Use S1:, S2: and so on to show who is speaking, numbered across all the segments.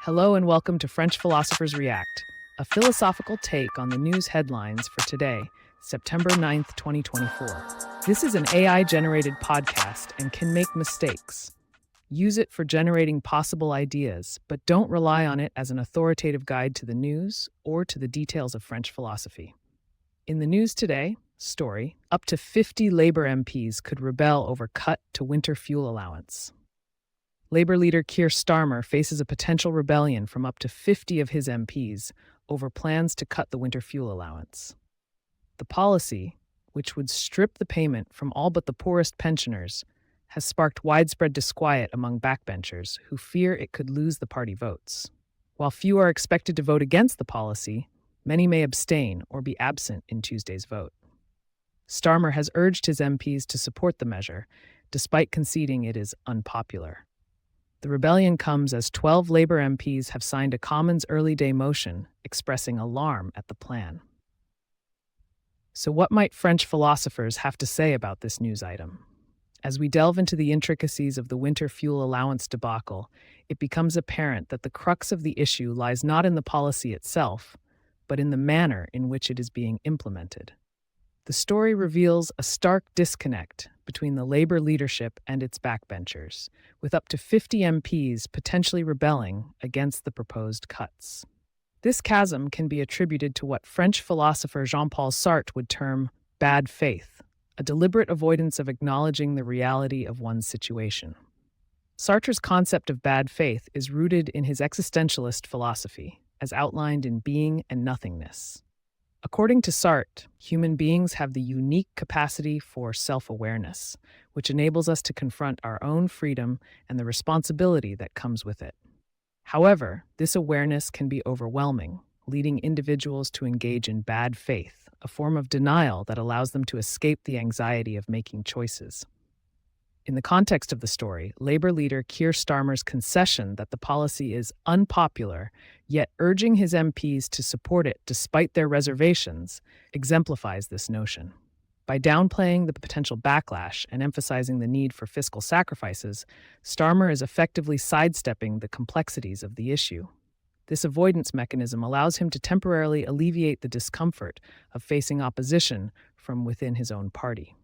S1: Hello and welcome to French Philosophers React, a philosophical take on the news headlines for today, September 9th, 2024. This is an AI-generated podcast and can make mistakes. Use it for generating possible ideas, but don't rely on it as an authoritative guide to the news or to the details of French philosophy. In the news today, story, up to 50 Labour MPs could rebel over cut to winter fuel allowance. Labour leader Keir Starmer faces a potential rebellion from up to 50 of his MPs over plans to cut the winter fuel allowance. The policy, which would strip the payment from all but the poorest pensioners, has sparked widespread disquiet among backbenchers who fear it could lose the party votes. While few are expected to vote against the policy, many may abstain or be absent in Tuesday's vote. Starmer has urged his MPs to support the measure, despite conceding it is unpopular. The rebellion comes as 12 Labour MPs have signed a Commons early day motion expressing alarm at the plan. So what might French philosophers have to say about this news item? As we delve into the intricacies of the winter fuel allowance debacle, it becomes apparent that the crux of the issue lies not in the policy itself, but in the manner in which it is being implemented. The story reveals a stark disconnect between the Labour leadership and its backbenchers, with up to 50 MPs potentially rebelling against the proposed cuts. This chasm can be attributed to what French philosopher Paul Sartre would term bad faith, a deliberate avoidance of acknowledging the reality of one's situation. Sartre's concept of bad faith is rooted in his existentialist philosophy, as outlined in Being and Nothingness. According to Sartre, human beings have the unique capacity for self-awareness, which enables us to confront our own freedom and the responsibility that comes with it. However, this awareness can be overwhelming, leading individuals to engage in bad faith, a form of denial that allows them to escape the anxiety of making choices. In the context of the story, Labour leader Keir Starmer's concession that the policy is unpopular, yet urging his MPs to support it despite their reservations, exemplifies this notion. By downplaying the potential backlash and emphasizing the need for fiscal sacrifices, Starmer is effectively sidestepping the complexities of the issue. This avoidance mechanism allows him to temporarily alleviate the discomfort of facing opposition from within his own party.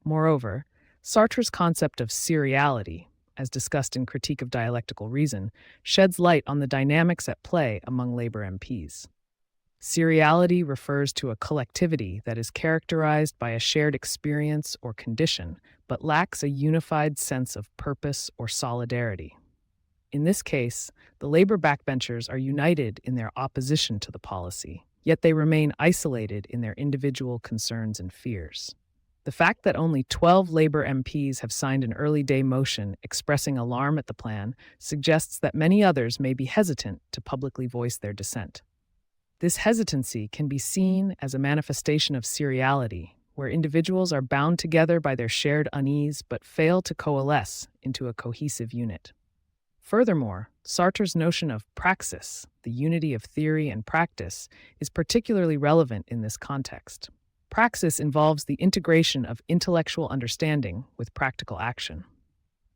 S1: Moreover, Sartre's concept of seriality, as discussed in Critique of Dialectical Reason, sheds light on the dynamics at play among Labour MPs. Seriality refers to a collectivity that is characterized by a shared experience or condition, but lacks a unified sense of purpose or solidarity. In this case, the Labour backbenchers are united in their opposition to the policy, yet they remain isolated in their individual concerns and fears. The fact that only 12 Labour MPs have signed an early day motion expressing alarm at the plan suggests that many others may be hesitant to publicly voice their dissent. This hesitancy can be seen as a manifestation of seriality, where individuals are bound together by their shared unease but fail to coalesce into a cohesive unit. Furthermore, Sartre's notion of praxis, the unity of theory and practice, is particularly relevant in this context. Praxis involves the integration of intellectual understanding with practical action.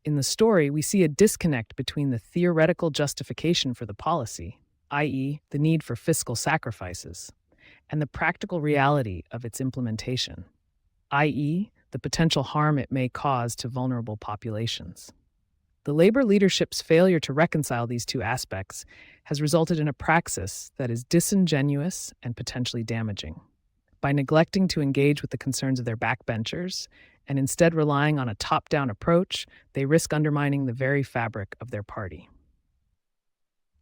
S1: In the story, we see a disconnect between the theoretical justification for the policy, i.e., the need for fiscal sacrifices, and the practical reality of its implementation, i.e., the potential harm it may cause to vulnerable populations. The Labour leadership's failure to reconcile these two aspects has resulted in a praxis that is disingenuous and potentially damaging. By neglecting to engage with the concerns of their backbenchers and instead relying on a top-down approach, they risk undermining the very fabric of their party.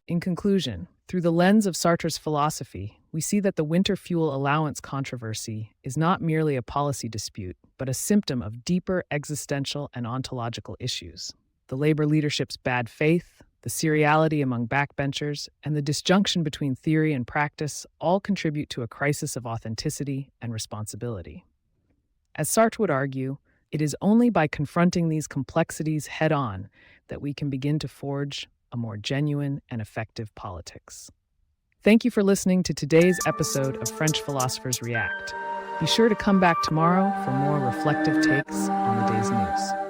S1: In conclusion, through the lens of Sartre's philosophy, we see that the winter fuel allowance controversy is not merely a policy dispute, but a symptom of deeper existential and ontological issues. The Labour leadership's bad faith, the seriality among backbenchers, and the disjunction between theory and practice all contribute to a crisis of authenticity and responsibility. As Sartre would argue, it is only by confronting these complexities head-on that we can begin to forge a more genuine and effective politics. Thank you for listening to today's episode of French Philosophers React. Be sure to come back tomorrow for more reflective takes on the day's news.